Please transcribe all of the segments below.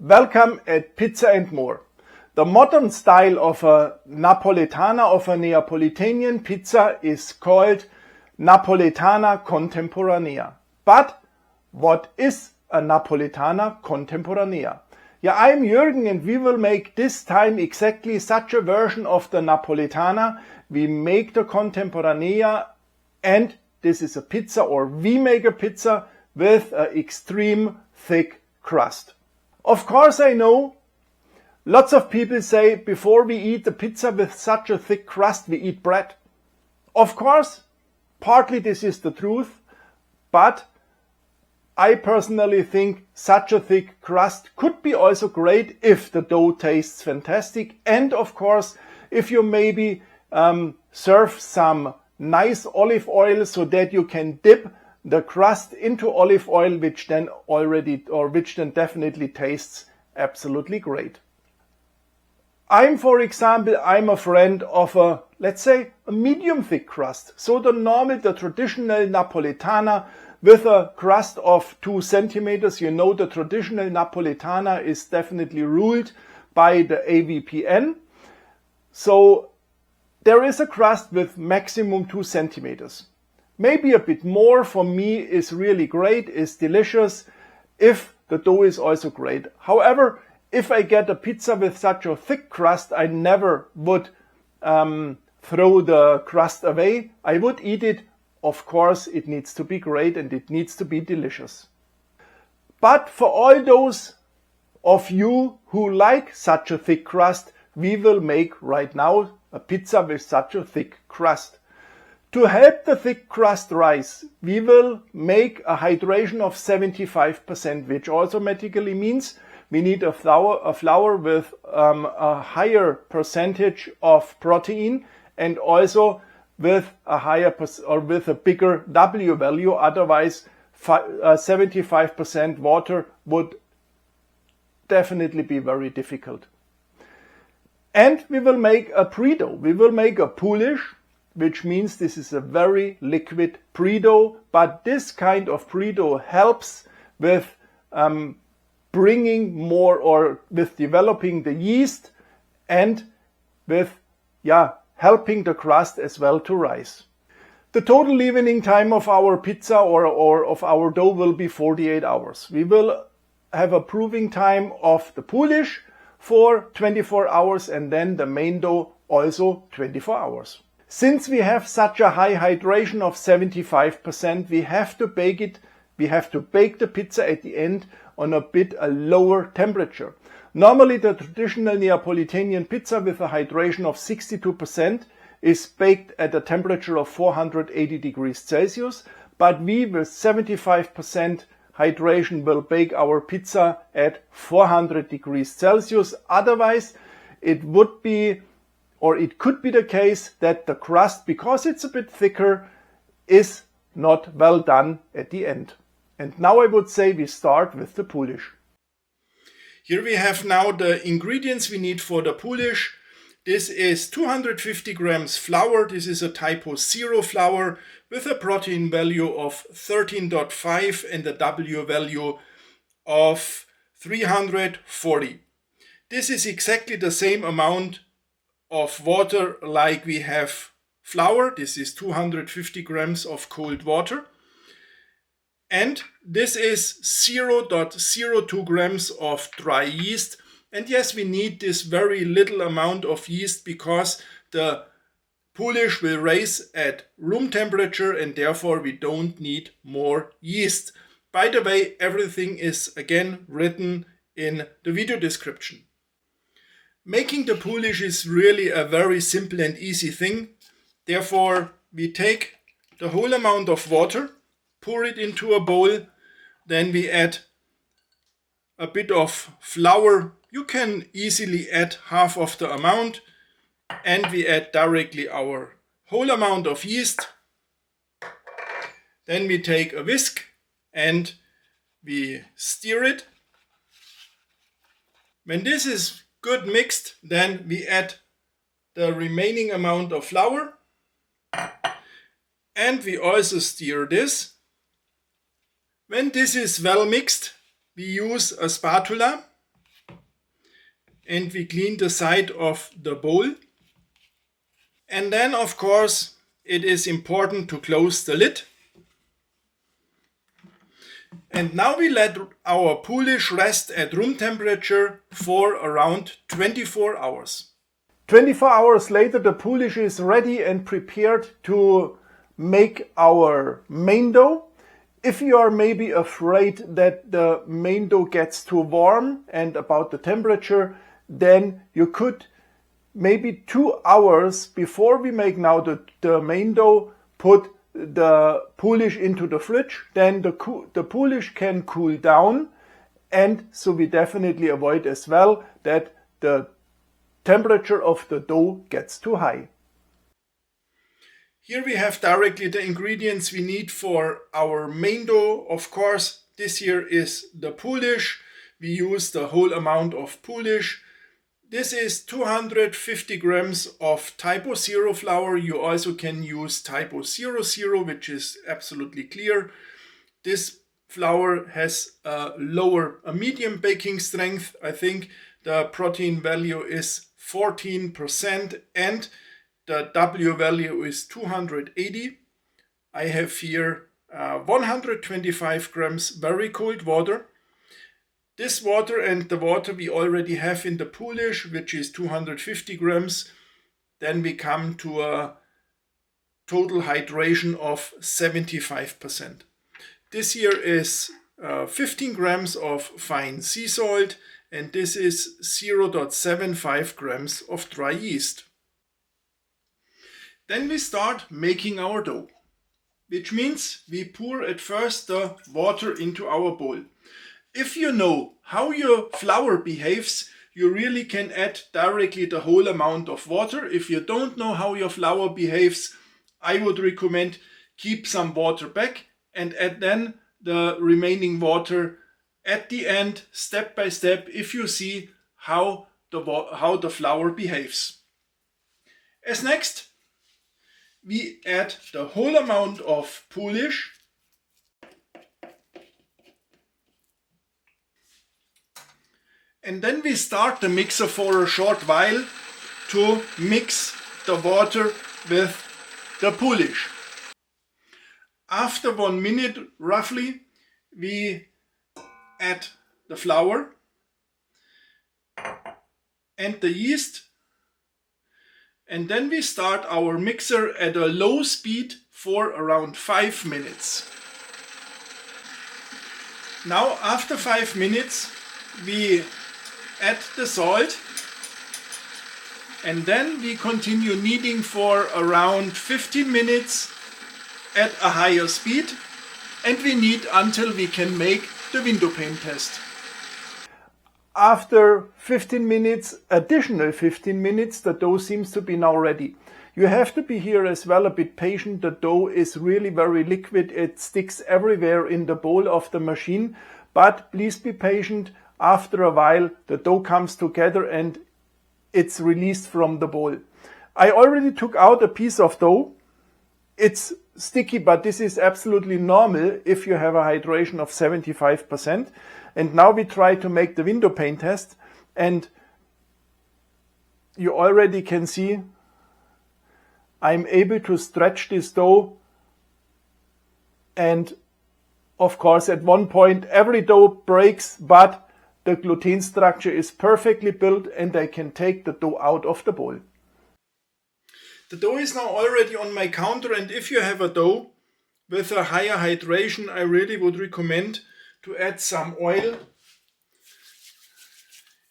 Welcome at Pizza and More. The modern style of a Napoletana, of a Neapolitan pizza, is called Napoletana Contemporanea. But what is a Napoletana Contemporanea? Yeah, I'm Jürgen and we will make this time exactly such a version of the Napoletana. We make the Contemporanea and this is a pizza, or we make a pizza with an extreme thick crust. Of course, I know lots of people say before we eat the pizza with such a thick crust, we eat bread. Of course, partly this is the truth, but I personally think such a thick crust could be also great if the dough tastes fantastic. And of course, if you maybe serve some nice olive oil so that you can dip the crust into olive oil, which then definitely tastes absolutely great. For example, I'm a friend of let's say, a medium thick crust. So the traditional Napoletana with a crust of 2 centimeters. You know, the traditional Napoletana is definitely ruled by the AVPN. So there is a crust with maximum 2 centimeters. Maybe a bit more for me is really great, is delicious, if the dough is also great. However, if I get a pizza with such a thick crust, I never would throw the crust away. I would eat it. Of course, it needs to be great and it needs to be delicious. But for all those of you who like such a thick crust, we will make right now a pizza with such a thick crust. To help the thick crust rise, we will make a hydration of 75%, which automatically means we need a flour with a higher percentage of protein and also with a bigger W value. Otherwise, 75% water would definitely be very difficult. And we will make a pre-dough. We will make a Poolish, which means this is a very liquid pre-dough, but this kind of pre-dough helps with bringing more, or with developing the yeast and with helping the crust as well to rise. The total leavening time of our pizza or of our dough will be 48 hours. We will have a proving time of the Poolish for 24 hours and then the main dough also 24 hours. Since we have such a high hydration of 75%, we have to bake it. We have to bake the pizza at the end on a lower temperature. Normally, the traditional Neapolitan pizza with a hydration of 62% is baked at a temperature of 480 degrees Celsius, but we with 75% hydration will bake our pizza at 400 degrees Celsius. Otherwise, it could be the case that the crust, because it's a bit thicker, is not well done at the end. And now I would say we start with the Poolish. Here we have now the ingredients we need for the Poolish. This is 250 grams flour. This is a typo 0 flour with a protein value of 13.5 and a W value of 340. This is exactly the same amount of water like we have flour. This is 250 grams of cold water. And this is 0.02 grams of dry yeast. And yes, we need this very little amount of yeast because the Poolish will rise at room temperature and therefore we don't need more yeast. By the way, everything is again written in the video description. Making the Poolish is really a very simple and easy thing. Therefore, we take the whole amount of water, pour it into a bowl, then we add a bit of flour. You can easily add half of the amount, and we add directly our whole amount of yeast. Then we take a whisk and we stir it. When this is good mixed, then we add the remaining amount of flour and we also stir this. When this is well mixed, we use a spatula and we clean the side of the bowl. And then, of course, it is important to close the lid. And now we let our Poolish rest at room temperature for around 24 hours. 24 hours later, the Poolish is ready and prepared to make our main dough. If you are maybe afraid that the main dough gets too warm and about the temperature, then you could maybe 2 hours before we make now the main dough, put the Poolish into the fridge. Then the Poolish can cool down, and so we definitely avoid as well that the temperature of the dough gets too high. Here we have directly the ingredients we need for our main dough. Of course, this here is the Poolish. We use the whole amount of Poolish. This is 250 grams of Type 0 flour. You also can use Type 00, which is absolutely clear. This flour has a medium baking strength. I think the protein value is 14% and the W value is 280. I have here 125 grams very cold water. This water and the water we already have in the Poolish, which is 250 grams, then we come to a total hydration of 75%. This here is 15 grams of fine sea salt, and this is 0.75 grams of dry yeast. Then we start making our dough, which means we pour at first the water into our bowl. If you know how your flour behaves, you really can add directly the whole amount of water. If you don't know how your flour behaves, I would recommend keep some water back and add then the remaining water at the end, step by step, if you see how the flour behaves. As next, we add the whole amount of Poolish. And then we start the mixer for a short while to mix the water with the Poolish. After 1 minute roughly, we add the flour and the yeast. And then we start our mixer at a low speed for around 5 minutes. Now after 5 minutes we add the salt, and then we continue kneading for around 15 minutes at a higher speed, and we knead until we can make the window pane test. After 15 minutes, additional 15 minutes, the dough seems to be now ready. You have to be here as well a bit patient. The dough is really very liquid. It sticks everywhere in the bowl of the machine, but please be patient. After a while, the dough comes together and it's released from the bowl. I already took out a piece of dough. It's sticky, but this is absolutely normal if you have a hydration of 75%. And now we try to make the window pane test, and you already can see I'm able to stretch this dough, and of course at one point every dough breaks, but the gluten structure is perfectly built and I can take the dough out of the bowl. The dough is now already on my counter, and if you have a dough with a higher hydration, I really would recommend to add some oil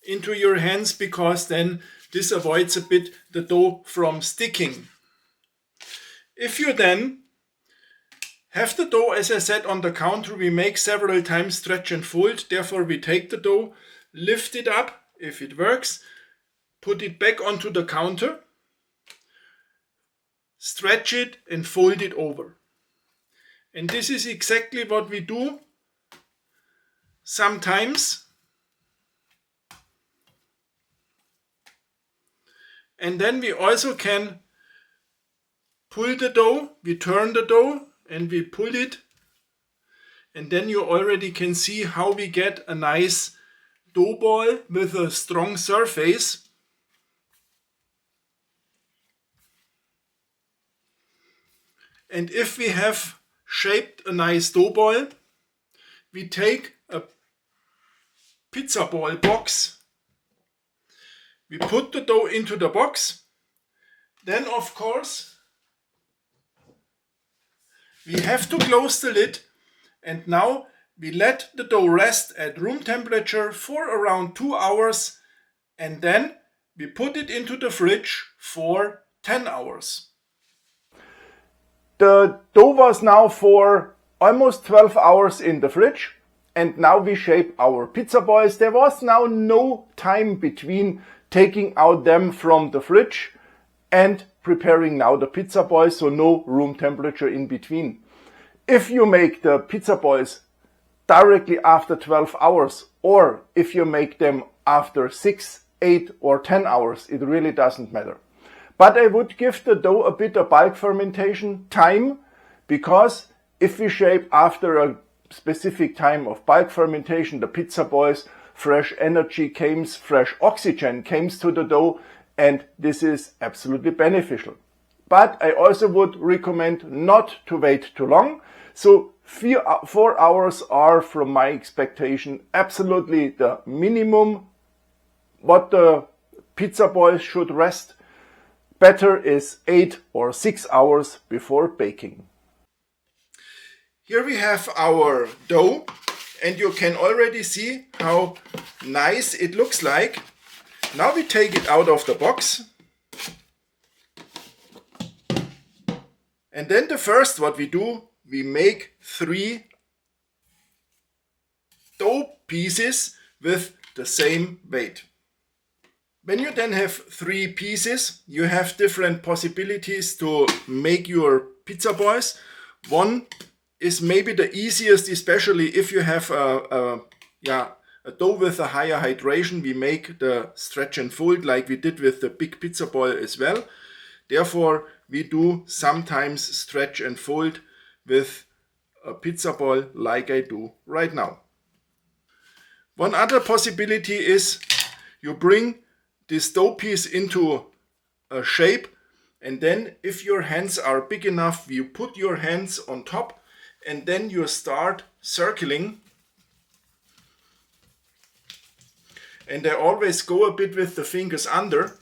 into your hands, because then this avoids a bit the dough from sticking. If you then have the dough, as I said, on the counter, we make several times stretch and fold. Therefore we take the dough, lift it up if it works, put it back onto the counter, stretch it and fold it over. And this is exactly what we do sometimes. And then we also can pull the dough, we turn the dough and we pull it. And then you already can see how we get a nice dough ball with a strong surface. And if we have shaped a nice dough ball, we take a pizza ball box. We put the dough into the box. Then, of course, we have to close the lid. And now we let the dough rest at room temperature for around 2 hours. And then we put it into the fridge for 10 hours. The dough was now for almost 12 hours in the fridge, and now we shape our pizza balls. There was now no time between taking out them from the fridge and preparing now the pizza balls, so no room temperature in between. If you make the pizza balls directly after 12 hours, or if you make them after 6, 8 or 10 hours, it really doesn't matter. But I would give the dough a bit of bulk fermentation time, because if we shape after a specific time of bulk fermentation, the pizza balls, fresh energy comes, fresh oxygen comes to the dough, and this is absolutely beneficial. But I also would recommend not to wait too long. So 4 hours are, from my expectation, absolutely the minimum what the pizza balls should rest. Better is 8 or 6 hours before baking. Here we have our dough, and you can already see how nice it looks like. Now we take it out of the box. And then the first what we do, we make 3 dough pieces with the same weight. When you then have 3 pieces, you have different possibilities to make your pizza balls. One is maybe the easiest, especially if you have a dough with a higher hydration. We make the stretch and fold like we did with the big pizza ball as well. Therefore, we do sometimes stretch and fold with a pizza ball like I do right now. One other possibility is you bring this dough piece into a shape, and then if your hands are big enough, you put your hands on top and then you start circling. And I always go a bit with the fingers under.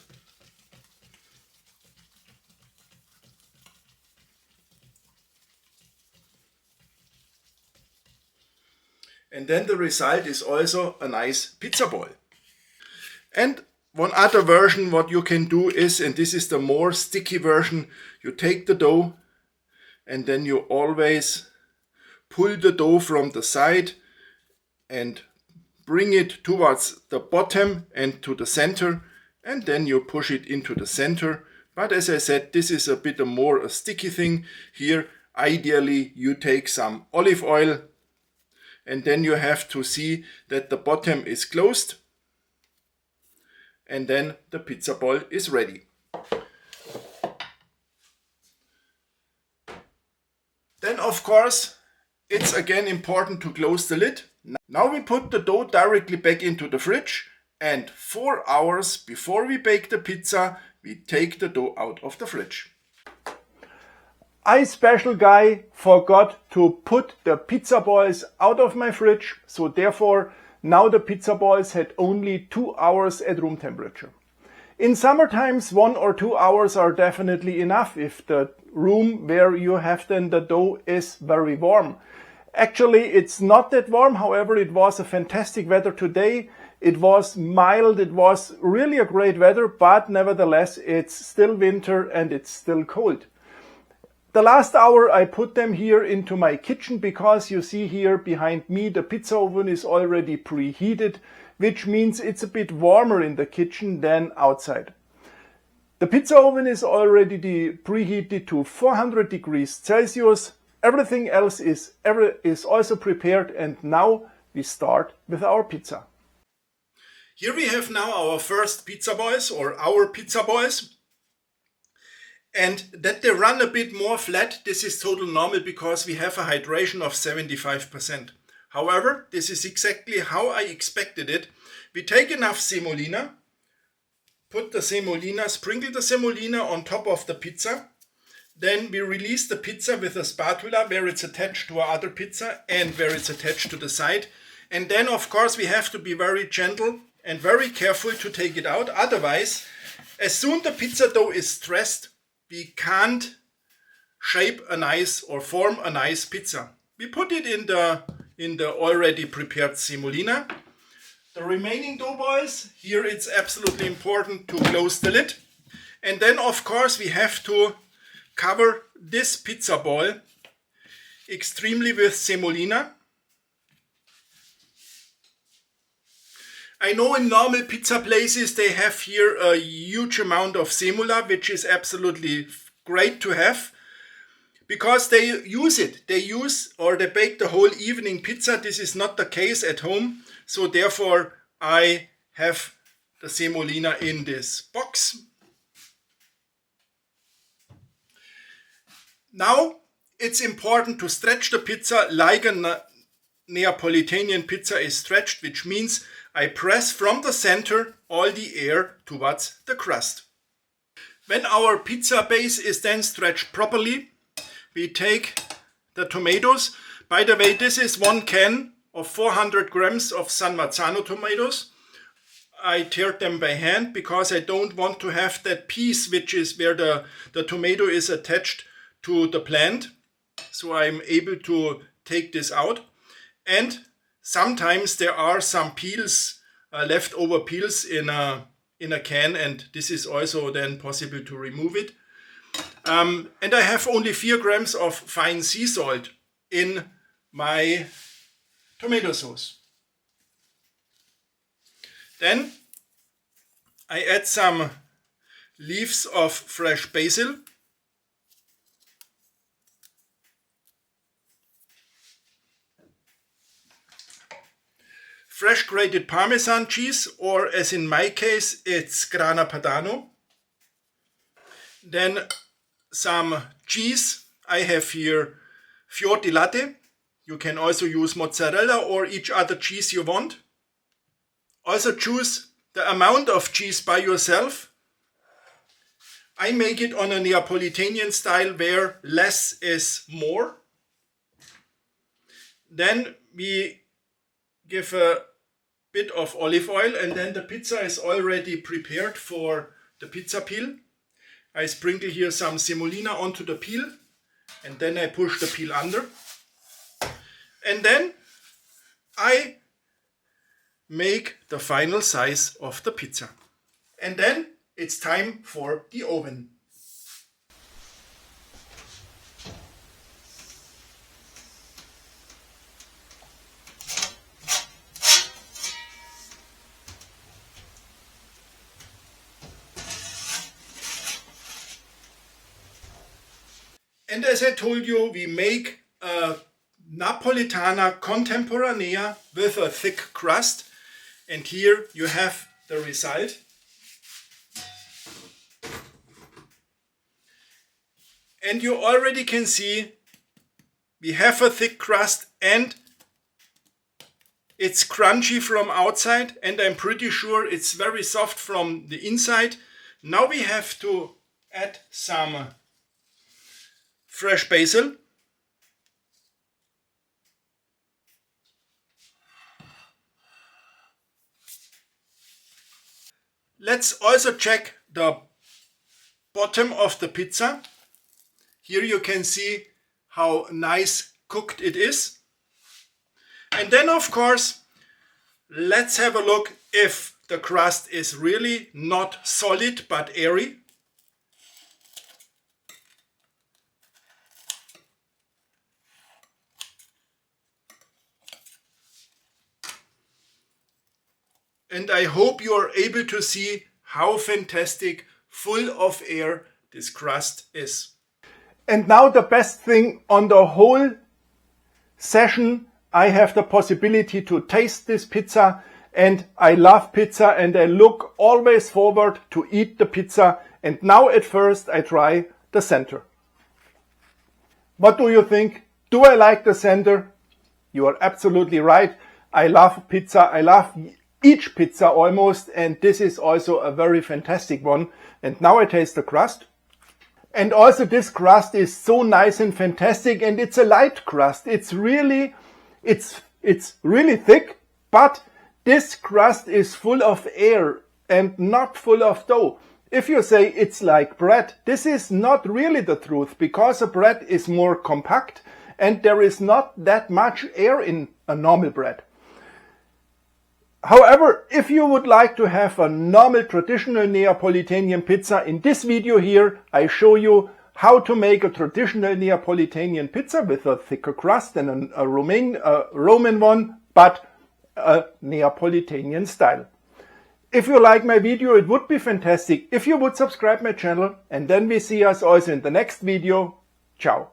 And then the result is also a nice pizza ball. And one other version what you can do is, and this is the more sticky version, you take the dough and then you always pull the dough from the side and bring it towards the bottom and to the center, and then you push it into the center. But as I said, this is a bit more a sticky thing. Here, ideally, you take some olive oil, and then you have to see that the bottom is closed, and then the pizza ball is ready. Then, of course, it's again important to close the lid. Now we put the dough directly back into the fridge, and 4 hours before we bake the pizza, we take the dough out of the fridge. I, special guy, forgot to put the pizza balls out of my fridge, so therefore now the pizza balls had only 2 hours at room temperature. In summer times, 1 or 2 hours are definitely enough if the room where you have then the dough is very warm. Actually, it's not that warm. However, it was a fantastic weather today. It was mild. It was really a great weather, but nevertheless, it's still winter and it's still cold. The last hour I put them here into my kitchen because you see here behind me the pizza oven is already preheated, which means it's a bit warmer in the kitchen than outside. The pizza oven is already preheated to 400 degrees Celsius. Everything else is also prepared, and now we start with our pizza. Here we have now our first pizza balls, or our pizza balls. And that they run a bit more flat, this is total normal because we have a hydration of 75%. However, this is exactly how I expected it. We take enough semolina, put the semolina, sprinkle the semolina on top of the pizza. Then we release the pizza with a spatula where it's attached to our other pizza and where it's attached to the side. And then, of course, we have to be very gentle and very careful to take it out. Otherwise, as soon the pizza dough is stressed, we can't shape a nice or form a nice pizza. We put it in the already prepared semolina. The remaining dough balls, here it's absolutely important to close the lid. And then, of course, we have to cover this pizza ball extremely with semolina. I know in normal pizza places they have here a huge amount of semola, which is absolutely great to have because they use it. They bake the whole evening pizza. This is not the case at home. So therefore I have the semolina in this box. Now it's important to stretch the pizza like a Neapolitan pizza is stretched, which means I press from the center all the air towards the crust. When our pizza base is then stretched properly, we take the tomatoes. By the way, this is 1 can of 400 grams of San Marzano tomatoes. I tear them by hand because I don't want to have that piece which is where the tomato is attached to the plant. So I'm able to take this out. And sometimes there are some peels, leftover peels in a can, and this is also then possible to remove it. And I have only 4 grams of fine sea salt in my tomato sauce. Then I add some leaves of fresh basil. Fresh grated Parmesan cheese, or as in my case, it's grana padano. Then some cheese. I have here fior di latte. You can also use mozzarella or each other cheese you want. Also choose the amount of cheese by yourself. I make it on a Neapolitan style where less is more. Then we give a bit of olive oil, and then the pizza is already prepared for the pizza peel. I sprinkle here some semolina onto the peel, and then I push the peel under. And then I make the final size of the pizza. And then it's time for the oven. And as I told you, we make a Napoletana Contemporanea with a thick crust. And here you have the result. And you already can see we have a thick crust and it's crunchy from outside, and I'm pretty sure it's very soft from the inside. Now we have to add some fresh basil. Let's also check the bottom of the pizza. Here you can see how nice cooked it is. And then, of course, let's have a look if the crust is really not solid but airy. And I hope you are able to see how fantastic, full of air this crust is. And now the best thing on the whole session, I have the possibility to taste this pizza, and I love pizza and I look always forward to eat the pizza. And now at first I try the center. What do you think? Do I like the center? You are absolutely right. I love pizza. I love each pizza almost, and this is also a very fantastic one. And now I taste the crust. And also this crust is so nice and fantastic, and it's a light crust. It's really thick, but this crust is full of air and not full of dough. If you say it's like bread, this is not really the truth, because a bread is more compact and there is not that much air in a normal bread. However, if you would like to have a normal traditional Neapolitan pizza, in this video here I show you how to make a traditional Neapolitan pizza with a thicker crust than a Roman one, but a Neapolitan style. If you like my video, it would be fantastic if you would subscribe my channel, and then we see us also in the next video. Ciao.